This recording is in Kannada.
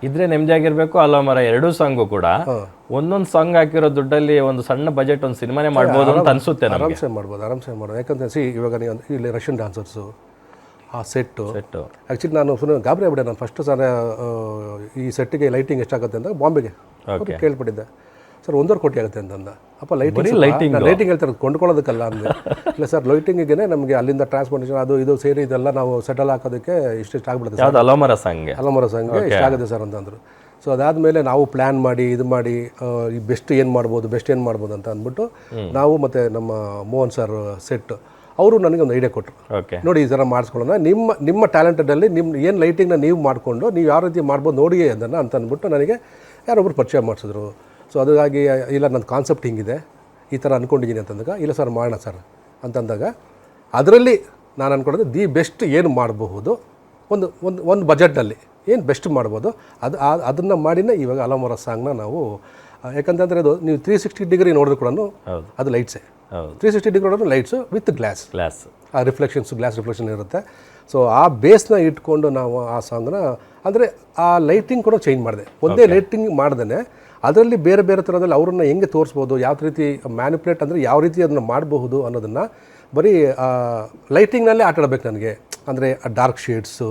ಇದ್ರೆ ನೆಮ್ಮದಿಯಾಗಿರ್ಬೇಕು ಅಲ್ಲ ಮರ ಎರಡೂ ಸಾಂಗು ಕೂಡ ಒಂದೊಂದು ಸಾಂಗ್ ಹಾಕಿರೋ ದುಡ್ಡಲ್ಲಿ ಒಂದು ಸಣ್ಣ ಬಜೆಟ್ ಒಂದು ಸಿನಿಮಾನೇ ಮಾಡ್ಬೋದು ಅಂತ ಅನ್ಸುತ್ತೆ ನಮಗೆ. ಆರಾಮ್ಸೆ ಮಾಡ್ಬೋದು ಯಾಕಂದ್ರೆ ಇವಾಗ ನೀವು ಇಲ್ಲಿ ರಷ್ಯನ್ ಡಾನ್ಸರ್ಸು ಆ ಸೆಟ್ಟು ಸೆಟ್ಟು ಆ್ಯಕ್ಚುಲಿ ನಾನು ಸುಮ್ಮನೆ ಗಾಬರಿ ಆಗ್ಬಿಟ್ಟೆ. ನಾನು ಫಸ್ಟ್ ಸರ್ ಈ ಸೆಟ್ಟಿಗೆ ಲೈಟಿಂಗ್ ಎಷ್ಟಾಗುತ್ತೆ ಅಂತ ಬಾಂಬೆಗೆ ಕೇಳ್ಬಿಟ್ಟಿದ್ದೆ. ಸರ್ 1.5 ಕೋಟಿ ಆಗುತ್ತೆ ಅಂತಂದ. ಅಪ್ಪ ಲೈಟಿಂಗ್ ಹೇಳ್ತಾರೆ ಕೊಂಡ್ಕೊಳ್ಳೋದಕ್ಕಲ್ಲ ಅಂದರೆ ಇಲ್ಲ ಸರ್ ಲೈಟಿಂಗಿಗೆ ನಮಗೆ ಅಲ್ಲಿಂದ ಟ್ರಾನ್ಸ್ಪೋರ್ಟೇಷನ್ ಅದು ಇದು ಸೇರಿ ಇದೆಲ್ಲ ನಾವು ಸೆಟಲ್ ಹಾಕೋದಕ್ಕೆ ಇಷ್ಟಿಷ್ಟು ಆಗ್ಬಿಡುತ್ತೆ ಯಾವ್ದು ಅಲಮರ ಸಾಂಗ್ಗೆ ಇಷ್ಟ ಆಗುತ್ತೆ ಸರ್ ಅಂತಂದರು. ಸೊ ಅದಾದಮೇಲೆ ನಾವು ಪ್ಲ್ಯಾನ್ ಮಾಡಿ ಇದು ಮಾಡಿ ಈ ಬೆಸ್ಟ್ ಏನು ಮಾಡ್ಬೋದು ಅಂತ ಅಂದ್ಬಿಟ್ಟು ನಾವು ಮತ್ತು ನಮ್ಮ ಮೋಹನ್ ಸರ್ ಸೆಟ್ ಅವರು ನನಗೆ ಒಂದು ಐಡಿಯಾ ಕೊಟ್ಟರು. ನೋಡಿ ಈ ಥರ ಮಾಡಿಸ್ಕೊಳ್ಳೋಣ, ನಿಮ್ಮ ಟ್ಯಾಲೆಂಟಲ್ಲಿ ನಿಮ್ಮ ಏನು ಲೈಟಿಂಗ್ನ ನೀವು ಮಾಡಿಕೊಂಡು ನೀವು ಯಾವ ರೀತಿ ಮಾಡ್ಬೋದು ನೋಡಿ ಅದನ್ನು ಅಂತ ಅಂದ್ಬಿಟ್ಟು ನನಗೆ ಯಾರೊಬ್ಬರು ಪರಿಚಯ ಮಾಡಿಸಿದ್ರು. ಸೊ ಅದಕ್ಕಾಗಿ ಇಲ್ಲ ನನ್ನ ಕಾನ್ಸೆಪ್ಟ್ ಹಿಂಗಿದೆ, ಈ ಥರ ಅಂದ್ಕೊಂಡಿದ್ದೀನಿ ಅಂತಂದಾಗ ಇಲ್ಲ ಸರ್ ಮಾಡೋಣ ಸರ್ ಅಂತಂದಾಗ ಅದರಲ್ಲಿ ನಾನು ಅಂದ್ಕೊಳ್ಳೋದು ದಿ ಬೆಸ್ಟ್ ಏನು ಮಾಡಬಹುದು ಒಂದು ಬಜೆಟಲ್ಲಿ ಏನು ಬೆಸ್ಟ್ ಮಾಡ್ಬೋದು ಅದನ್ನು ಮಾಡಿನೇ ಇವಾಗ ಅಲಮರ ಸಾಂಗ್ನ ನಾವು ಯಾಕಂತಂದರೆ ಅದು ನೀವು 360 ಡಿಗ್ರಿ ನೋಡಿದ್ರು ಕೂಡ ಅದು ಲೈಟ್ಸೇ. 360 ಡಿಗ್ರಿ ನೋಡೋದು ಲೈಟ್ಸು ವಿತ್ ಗ್ಲಾಸ್ ಆ ಗ್ಲಾಸ್ ರಿಫ್ಲೆಕ್ಷನ್ ಇರುತ್ತೆ. ಸೊ ಆ ಬೇಸ್ನ ಇಟ್ಕೊಂಡು ನಾವು ಆ ಸಾಂಗ್ನ ಅಂದರೆ ಆ ಲೈಟಿಂಗ್ ಕೂಡ ಚೇಂಜ್ ಮಾಡಿದೆ. ಒಂದೇ ಲೈಟಿಂಗ್ ಮಾಡ್ದೇ ಅದರಲ್ಲಿ ಬೇರೆ ಬೇರೆ ಥರದಲ್ಲಿ ಅವ್ರನ್ನ ಹೆಂಗೆ ತೋರಿಸ್ಬೋದು, ಯಾವ ರೀತಿ ಮ್ಯಾನಿಪುಲೇಟ್ ಅಂದರೆ ಯಾವ ರೀತಿ ಅದನ್ನು ಮಾಡಬಹುದು ಅನ್ನೋದನ್ನು ಬರೀ ಲೈಟಿಂಗ್ನಲ್ಲೇ ಆಟಾಡಬೇಕು ನನಗೆ. ಅಂದರೆ ಡಾರ್ಕ್ ಶೇಡ್ಸು